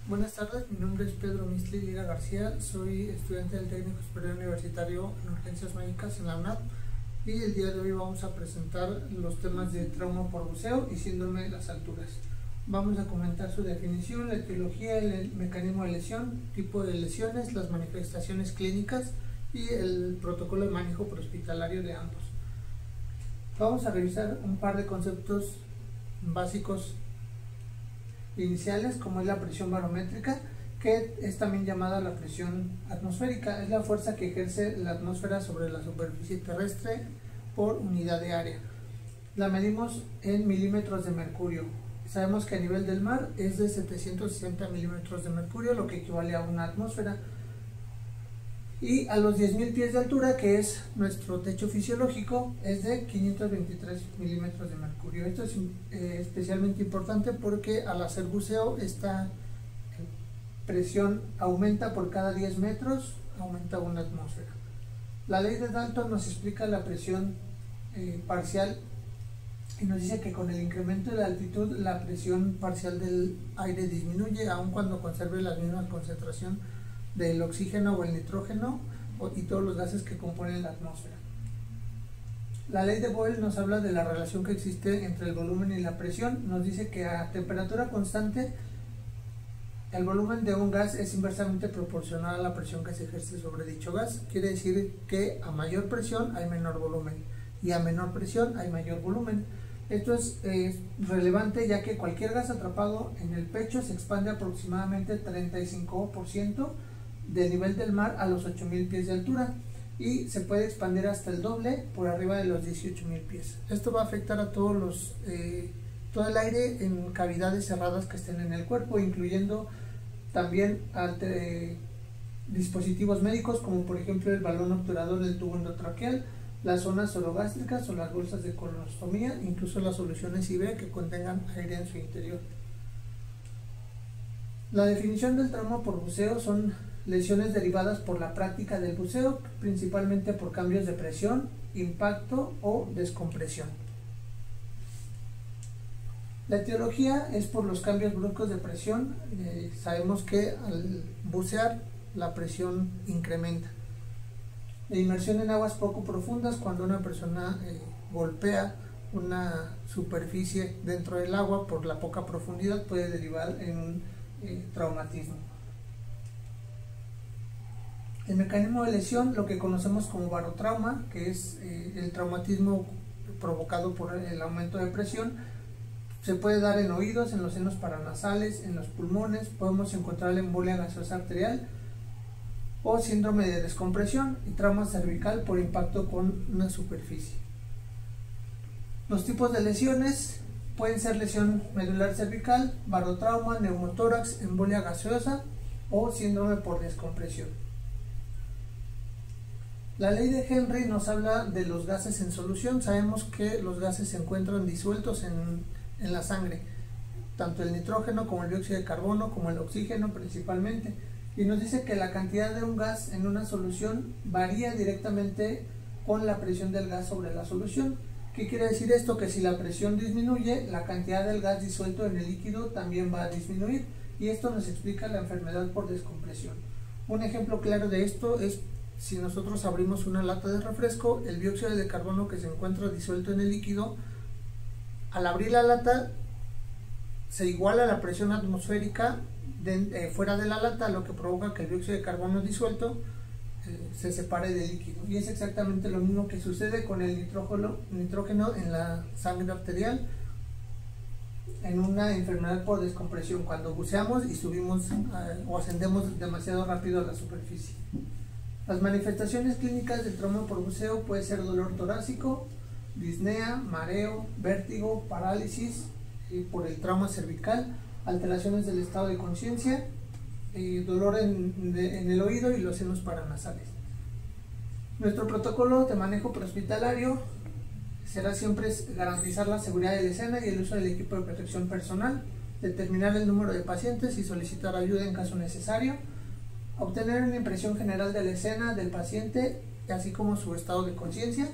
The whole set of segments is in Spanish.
Buenas tardes, mi nombre es Pedro Mistli Lira García, soy estudiante del Técnico Superior Universitario en Urgencias Médicas en la UNAM y el día de hoy vamos a presentar los temas de trauma por buceo y síndrome de las alturas. Vamos a comentar su definición, la etiología, el mecanismo de lesión, tipo de lesiones, las manifestaciones clínicas y el protocolo de manejo prehospitalario de ambos. Vamos a revisar un par de conceptos básicos iniciales, como es la presión barométrica, que es también llamada la presión atmosférica. Es la fuerza que ejerce la atmósfera sobre la superficie terrestre por unidad de área. La medimos en milímetros de mercurio. Sabemos que a nivel del mar es de 760 milímetros de mercurio, lo que equivale a una atmósfera. Y a los 10.000 pies de altura, que es nuestro techo fisiológico, es de 523 milímetros de mercurio. Esto es especialmente importante porque al hacer buceo esta presión aumenta por cada 10 metros, aumenta una atmósfera. La ley de Dalton nos explica la presión parcial y nos dice que con el incremento de la altitud la presión parcial del aire disminuye, aun cuando conserve la misma concentración del oxígeno o el nitrógeno y todos los gases que componen la atmósfera. La ley de Boyle nos habla de la relación que existe entre el volumen y la presión. Nos dice que a temperatura constante el volumen de un gas es inversamente proporcional a la presión que se ejerce sobre dicho gas. Quiere decir que a mayor presión hay menor volumen y a menor presión hay mayor volumen. Esto es relevante, ya que cualquier gas atrapado en el pecho se expande aproximadamente 35% del nivel del mar a los 8.000 pies de altura y se puede expandir hasta el doble por arriba de los 18.000 pies. Esto va a afectar a todo el aire en cavidades cerradas que estén en el cuerpo, incluyendo también dispositivos médicos como por ejemplo el balón obturador del tubo endotraqueal, las zonas orogástricas o las bolsas de colonostomía, incluso las soluciones IV que contengan aire en su interior. La definición del trauma por buceo son lesiones derivadas por la práctica del buceo, principalmente por cambios de presión, impacto o descompresión. La etiología es por los cambios bruscos de presión. Sabemos que al bucear la presión incrementa. La inmersión en aguas poco profundas, cuando una persona golpea una superficie dentro del agua por la poca profundidad, puede derivar en un traumatismo. El mecanismo de lesión, lo que conocemos como barotrauma, que es el traumatismo provocado por el aumento de presión, se puede dar en oídos, en los senos paranasales, en los pulmones. Podemos encontrar la embolia gaseosa arterial o síndrome de descompresión y trauma cervical por impacto con una superficie. Los tipos de lesiones pueden ser lesión medular cervical, barotrauma, neumotórax, embolia gaseosa o síndrome por descompresión. La ley de Henry nos habla de los gases en solución. Sabemos que los gases se encuentran disueltos en la sangre, tanto el nitrógeno como el dióxido de carbono, como el oxígeno principalmente, y nos dice que la cantidad de un gas en una solución varía directamente con la presión del gas sobre la solución. ¿Qué quiere decir esto? Que si la presión disminuye, la cantidad del gas disuelto en el líquido también va a disminuir, y esto nos explica la enfermedad por descompresión. Un ejemplo claro de esto es si nosotros abrimos una lata de refresco, el dióxido de carbono que se encuentra disuelto en el líquido, al abrir la lata se iguala la presión atmosférica fuera de la lata, lo que provoca que el dióxido de carbono disuelto se separe del líquido. Y es exactamente lo mismo que sucede con el nitrógeno en la sangre arterial en una enfermedad por descompresión, cuando buceamos y subimos o ascendemos demasiado rápido a la superficie. Las manifestaciones clínicas del trauma por buceo puede ser dolor torácico, disnea, mareo, vértigo, parálisis por el trauma cervical, alteraciones del estado de conciencia, dolor en el oído y los senos paranasales. Nuestro protocolo de manejo prehospitalario será siempre garantizar la seguridad de la escena y el uso del equipo de protección personal, determinar el número de pacientes y solicitar ayuda en caso necesario, obtener una impresión general de la escena del paciente, así como su estado de conciencia,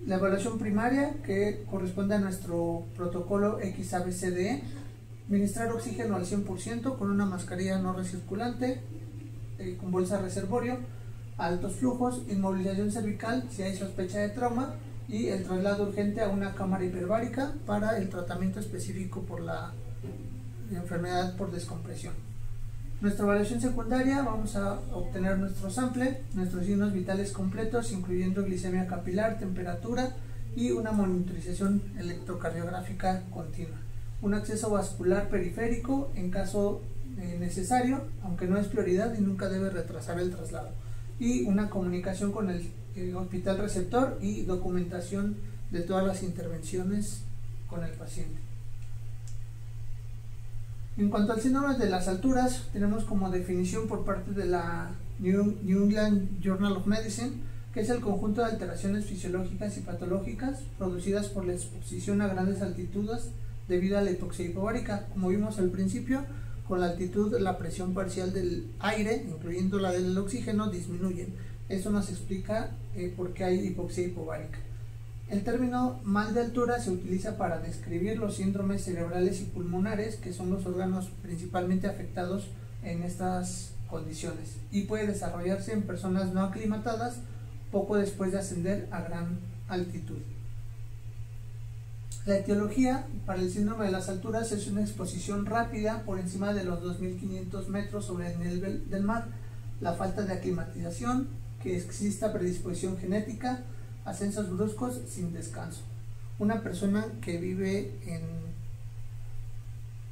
la evaluación primaria, que corresponde a nuestro protocolo XABCDE, Ministrar oxígeno al 100% con una mascarilla no recirculante, con bolsa reservorio, altos flujos, inmovilización cervical si hay sospecha de trauma y el traslado urgente a una cámara hiperbárica para el tratamiento específico por la enfermedad por descompresión. Nuestra evaluación secundaria, vamos a obtener nuestro sample, nuestros signos vitales completos, incluyendo glicemia capilar, temperatura y una monitorización electrocardiográfica continua. Un acceso vascular periférico en caso necesario, aunque no es prioridad y nunca debe retrasar el traslado. Y una comunicación con el hospital receptor y documentación de todas las intervenciones con el paciente. En cuanto al síndrome de las alturas, tenemos como definición por parte de la New England Journal of Medicine, que es el conjunto de alteraciones fisiológicas y patológicas producidas por la exposición a grandes altitudes debido a la hipoxia hipobárica. Como vimos al principio, con la altitud la presión parcial del aire, incluyendo la del oxígeno, disminuyen. Eso nos explica por qué hay hipoxia hipobárica. El término mal de altura se utiliza para describir los síndromes cerebrales y pulmonares, que son los órganos principalmente afectados en estas condiciones, y puede desarrollarse en personas no aclimatadas poco después de ascender a gran altitud. La etiología para el síndrome de las alturas es una exposición rápida por encima de los 2.500 metros sobre el nivel del mar, la falta de aclimatización, que exista predisposición genética, ascensos bruscos sin descanso. Una persona que vive en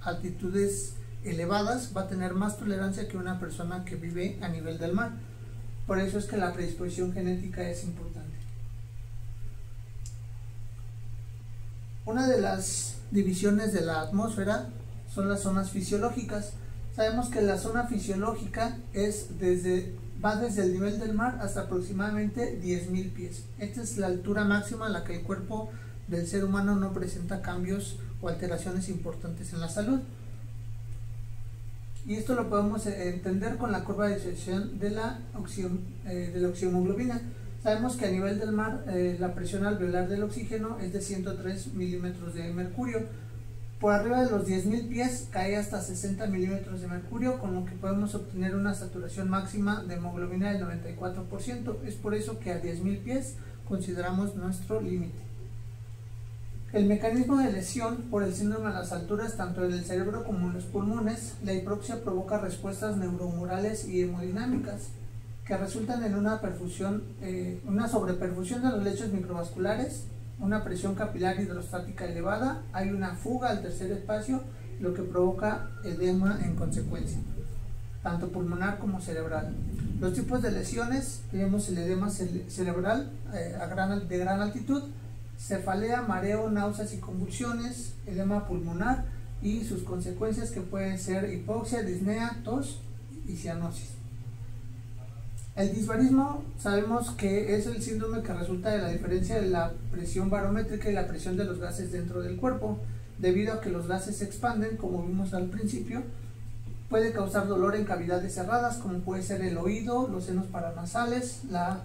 altitudes elevadas va a tener más tolerancia que una persona que vive a nivel del mar. Por eso es que la predisposición genética es importante. Una de las divisiones de la atmósfera son las zonas fisiológicas. Sabemos que la zona fisiológica va desde el nivel del mar hasta aproximadamente 10.000 pies. Esta es la altura máxima a la que el cuerpo del ser humano no presenta cambios o alteraciones importantes en la salud. Y esto lo podemos entender con la curva de disociación de la oximoglobina. Sabemos que a nivel del mar la presión alveolar del oxígeno es de 103 milímetros de mercurio. Por arriba de los 10.000 pies cae hasta 60 milímetros de mercurio, con lo que podemos obtener una saturación máxima de hemoglobina del 94%. Es por eso que a 10.000 pies consideramos nuestro límite. El mecanismo de lesión por el síndrome de las alturas, tanto en el cerebro como en los pulmones, la hipoxia provoca respuestas neuromorales y hemodinámicas que resultan en una sobreperfusión de los lechos microvasculares, una presión capilar hidrostática elevada, hay una fuga al tercer espacio, lo que provoca edema en consecuencia, tanto pulmonar como cerebral. Los tipos de lesiones, tenemos el edema cerebral de gran altitud, cefalea, mareo, náuseas y convulsiones, edema pulmonar y sus consecuencias que pueden ser hipoxia, disnea, tos y cianosis. El disbarismo sabemos que es el síndrome que resulta de la diferencia de la presión barométrica y la presión de los gases dentro del cuerpo. Debido a que los gases se expanden, como vimos al principio, puede causar dolor en cavidades cerradas, como puede ser el oído, los senos paranasales, la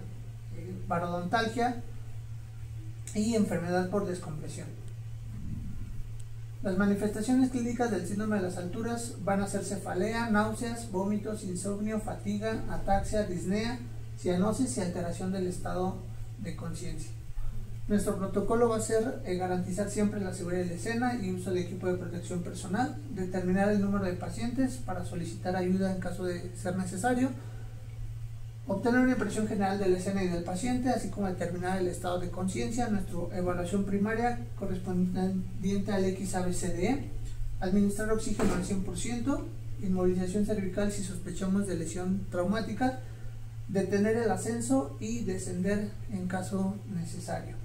parodontalgia y enfermedad por descompresión. Las manifestaciones clínicas del síndrome de las alturas van a ser cefalea, náuseas, vómitos, insomnio, fatiga, ataxia, disnea, cianosis y alteración del estado de conciencia. Nuestro protocolo va a ser garantizar siempre la seguridad de la escena y uso de equipo de protección personal, determinar el número de pacientes para solicitar ayuda en caso de ser necesario, obtener una impresión general de la escena y del paciente, así como determinar el estado de conciencia, nuestra evaluación primaria correspondiente al XABCDE, administrar oxígeno al 100%, inmovilización cervical si sospechamos de lesión traumática, detener el ascenso y descender en caso necesario.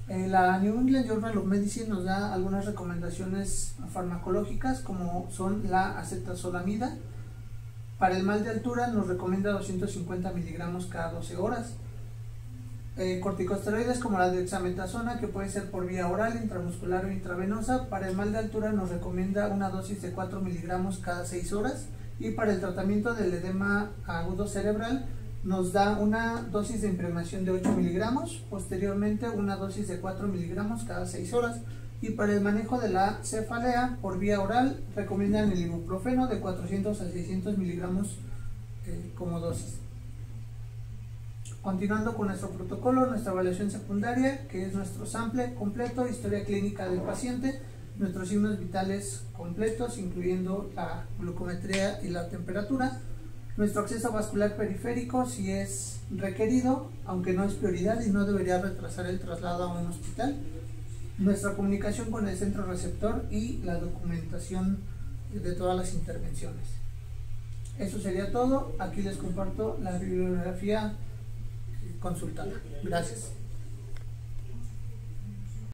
La New England Journal of Medicine nos da algunas recomendaciones farmacológicas, como son la acetazolamida. Para el mal de altura nos recomienda 250 miligramos cada 12 horas. Corticosteroides como la dexametasona, que puede ser por vía oral, intramuscular o intravenosa. Para el mal de altura nos recomienda una dosis de 4 miligramos cada 6 horas. Y para el tratamiento del edema agudo cerebral nos da una dosis de impregnación de 8 miligramos, posteriormente una dosis de 4 miligramos cada 6 horas. Y para el manejo de la cefalea por vía oral recomiendan el ibuprofeno de 400 a 600 miligramos como dosis. Continuando con nuestro protocolo, nuestra evaluación secundaria, que es nuestro sample completo, historia clínica del paciente, nuestros signos vitales completos, incluyendo la glucometría y la temperatura, nuestro acceso vascular periférico si es requerido, aunque no es prioridad y no debería retrasar el traslado a un hospital, nuestra comunicación con el centro receptor y la documentación de todas las intervenciones. Eso sería todo. Aquí les comparto la bibliografía consultada. Gracias.